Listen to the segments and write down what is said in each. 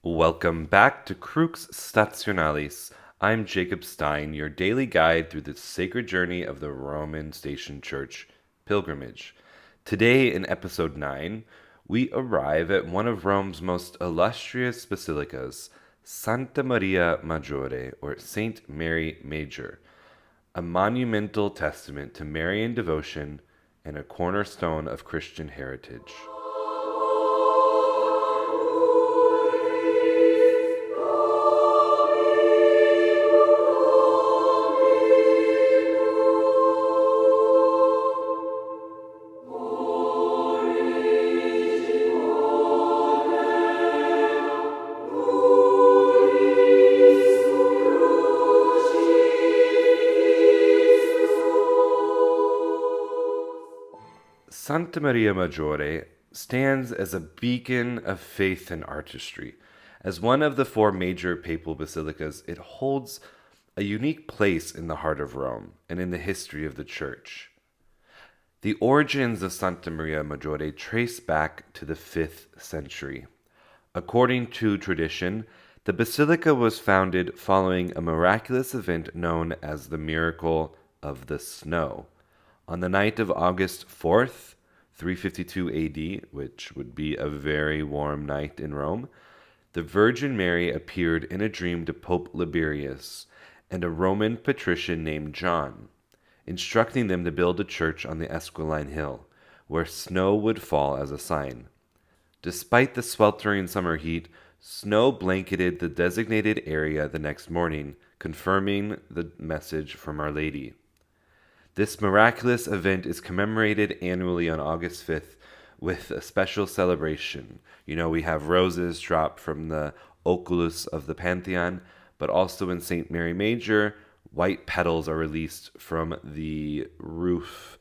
Welcome back to Crux Stationalis. I'm Jacob Stein, your daily guide through the sacred journey of the Roman Station Church pilgrimage. Today, in episode 9, we arrive at one of Rome's most illustrious basilicas, Santa Maria Maggiore, or Saint Mary Major, a monumental testament to Marian devotion and a cornerstone of Christian heritage. Santa Maria Maggiore stands as a beacon of faith and artistry. As one of the four major papal basilicas, it holds a unique place in the heart of Rome and in the history of the Church. The origins of Santa Maria Maggiore trace back to the 5th century. According to tradition, the basilica was founded following a miraculous event known as the Miracle of the Snow. On the night of August 4th, 352 AD, which would be a very warm night in Rome, the Virgin Mary appeared in a dream to Pope Liberius and a Roman patrician named John, instructing them to build a church on the Esquiline Hill, where snow would fall as a sign. Despite the sweltering summer heat, snow blanketed the designated area the next morning, confirming the message from Our Lady. This miraculous event is commemorated annually on August 5th with a special celebration. We have roses drop from the oculus of the Pantheon, but also in St. Mary Major, white petals are released from the roof,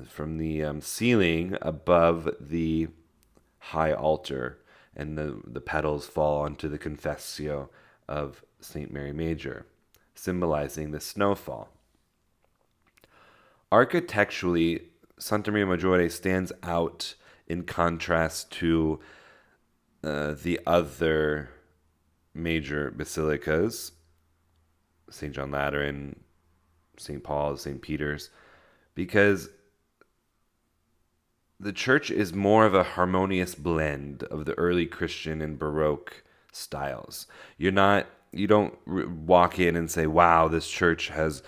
from the ceiling above the high altar, and the petals fall onto the Confessio of St. Mary Major, symbolizing the snowfall. Architecturally, Santa Maria Maggiore stands out in contrast to the other major basilicas, St. John Lateran, St. Paul's, St. Peter's, because the church is more of a harmonious blend of the early Christian and Baroque styles. You don't walk in and say, wow, this church has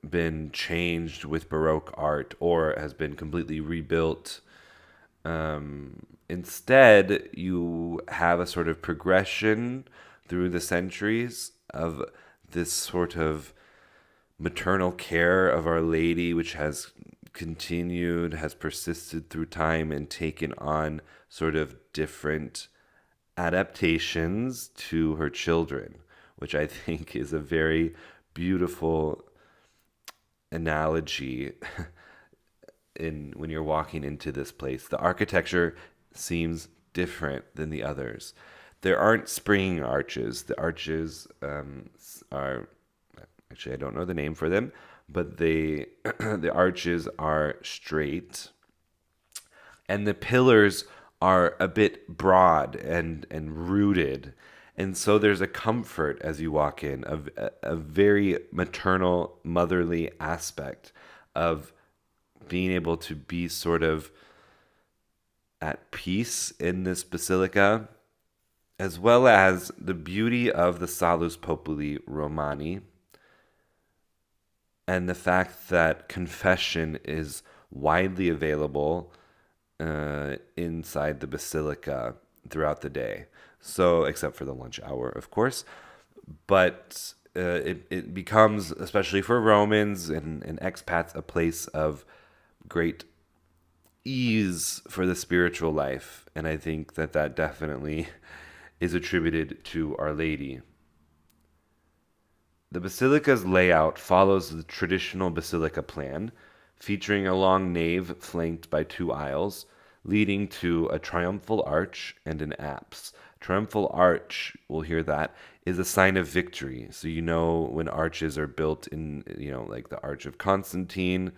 been changed with Baroque art or has been completely rebuilt. Instead, you have a sort of progression through the centuries of this sort of maternal care of Our Lady, which has continued, has persisted through time and taken on sort of different adaptations to her children, which I think is a very beautiful analogy in when you're walking into this place. The architecture seems different than the others. There aren't springing arches. The arches are actually, I don't know the name for them, but the arches are straight, and the pillars are a bit broad and rooted. And so there's a comfort as you walk in, a very maternal, motherly aspect of being able to be sort of at peace in this basilica, as well as the beauty of the Salus Populi Romani and the fact that confession is widely available inside the basilica throughout the day. So, except for the lunch hour, of course. But it becomes, especially for Romans and expats, a place of great ease for the spiritual life. And I think that definitely is attributed to Our Lady. The basilica's layout follows the traditional basilica plan, featuring a long nave flanked by 2 aisles, leading to a triumphal arch and an apse. Triumphal arch, we'll hear that, is a sign of victory. So when arches are built in, like the Arch of Constantine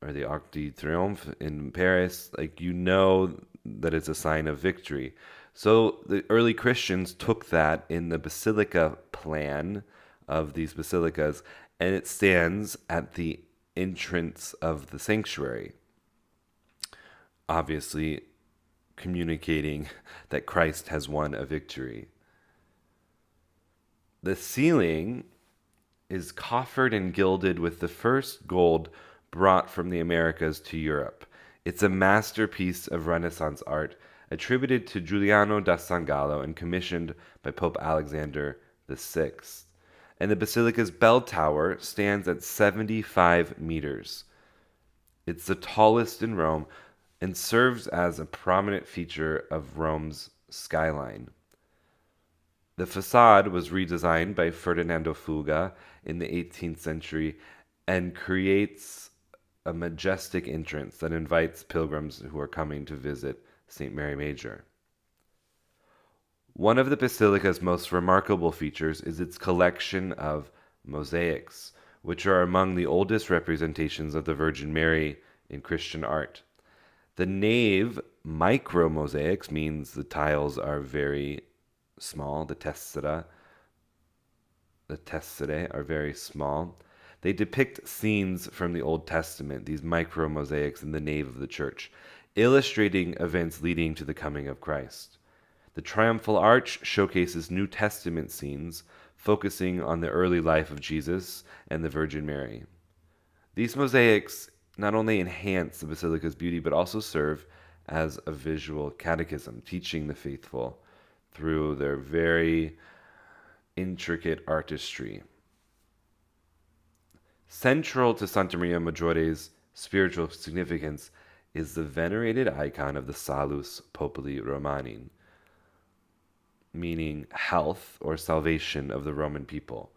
or the Arc de Triomphe in Paris, that it's a sign of victory. So the early Christians took that in the basilica plan of these basilicas, and it stands at the entrance of the sanctuary, obviously communicating that Christ has won a victory. The ceiling is coffered and gilded with the first gold brought from the Americas to Europe. It's a masterpiece of Renaissance art attributed to Giuliano da San Gallo and commissioned by Pope Alexander VI. And the basilica's bell tower stands at 75 meters. It's the tallest in Rome and serves as a prominent feature of Rome's skyline. The facade was redesigned by Ferdinando Fuga in the 18th century and creates a majestic entrance that invites pilgrims who are coming to visit St. Mary Major. One of the basilica's most remarkable features is its collection of mosaics, which are among the oldest representations of the Virgin Mary in Christian art. The nave micro-mosaics means the tiles are very small. The tesserae are very small. They depict scenes from the Old Testament, these micro-mosaics in the nave of the church, illustrating events leading to the coming of Christ. The triumphal arch showcases New Testament scenes, focusing on the early life of Jesus and the Virgin Mary. These mosaics not only enhance the basilica's beauty, but also serve as a visual catechism, teaching the faithful through their very intricate artistry. Central to Santa Maria Maggiore's spiritual significance is the venerated icon of the Salus Populi Romani, meaning health or salvation of the Roman people.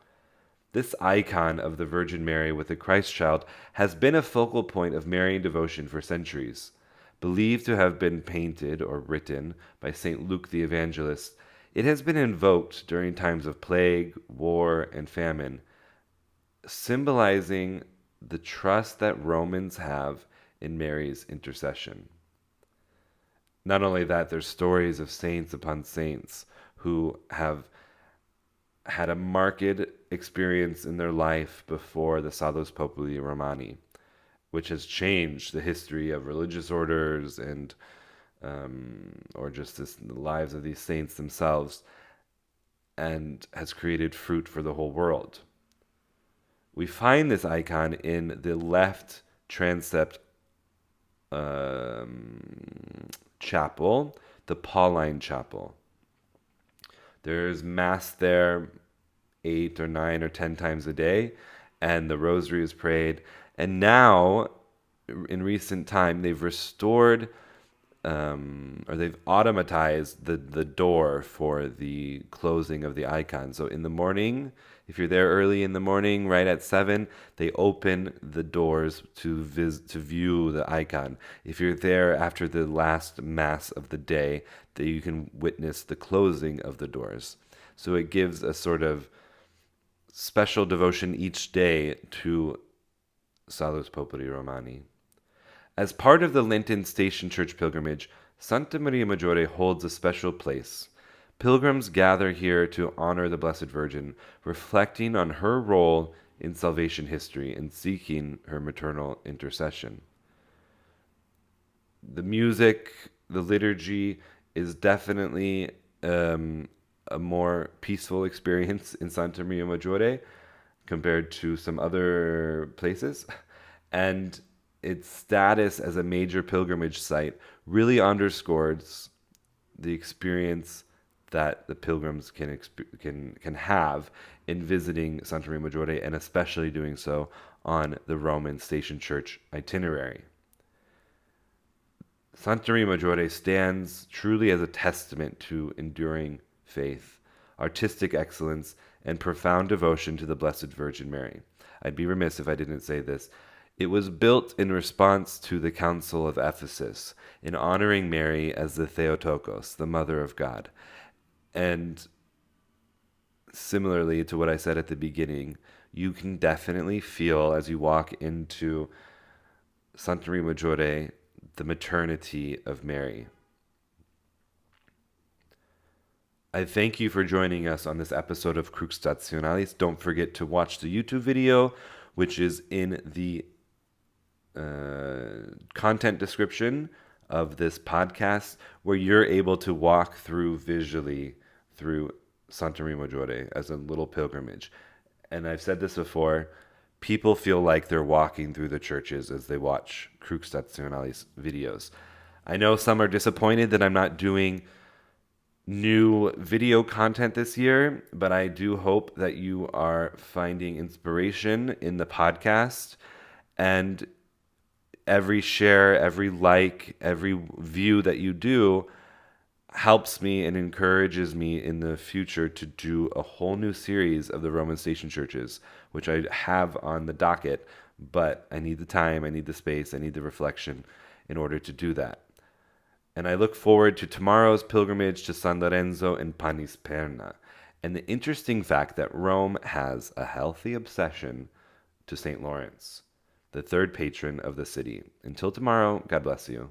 This icon of the Virgin Mary with the Christ child has been a focal point of Marian devotion for centuries. Believed to have been painted or written by St. Luke the Evangelist, it has been invoked during times of plague, war, and famine, symbolizing the trust that Romans have in Mary's intercession. Not only that, there's stories of saints upon saints who have had a marked experience in their life before the Salus Populi Romani, which has changed the history of religious orders and or just the lives of these saints themselves, and has created fruit for the whole world. We find this icon in the left transept chapel, the Pauline chapel. There's Mass there 8 or 9 or 10 times a day, and the rosary is prayed. And now, in recent time, they've restored or they've automatized the door for the closing of the icon. So in the morning, if you're there early in the morning, right at 7, they open the doors to view the icon. If you're there after the last Mass of the day, that you can witness the closing of the doors. So it gives a sort of special devotion each day to Salus Populi Romani. As part of the Lenten Station Church pilgrimage, Santa Maria Maggiore holds a special place. Pilgrims gather here to honor the Blessed Virgin, reflecting on her role in salvation history and seeking her maternal intercession. The music, the liturgy is definitely a more peaceful experience in Santa Maria Maggiore compared to some other places. And its status as a major pilgrimage site really underscores the experience that the pilgrims can have in visiting Santa Maria Maggiore, and especially doing so on the Roman Station Church itinerary. Santa Maria Maggiore stands truly as a testament to enduring faith, artistic excellence, and profound devotion to the Blessed Virgin Mary. I'd be remiss if I didn't say this. It was built in response to the Council of Ephesus, in honoring Mary as the Theotokos, the Mother of God. And similarly to what I said at the beginning, you can definitely feel as you walk into Santa Maria Maggiore the maternity of Mary. I thank you for joining us on this episode of Crux Stationalis. Don't forget to watch the YouTube video, which is in the content description of this podcast, where you're able to walk through visually through Santa Maria Maggiore as a little pilgrimage. And I've said this before, people feel like they're walking through the churches as they watch Crux Stationalis videos. I know some are disappointed that I'm not doing new video content this year, but I do hope that you are finding inspiration in the podcast, and every share, every like, every view that you do helps me and encourages me in the future to do a whole new series of the Roman station churches, which I have on the docket, but I need the time, I need the space, I need the reflection in order to do that. And I look forward to tomorrow's pilgrimage to San Lorenzo and Panisperna, and the interesting fact that Rome has a healthy obsession to St. Lawrence, the third patron of the city. Until tomorrow, God bless you.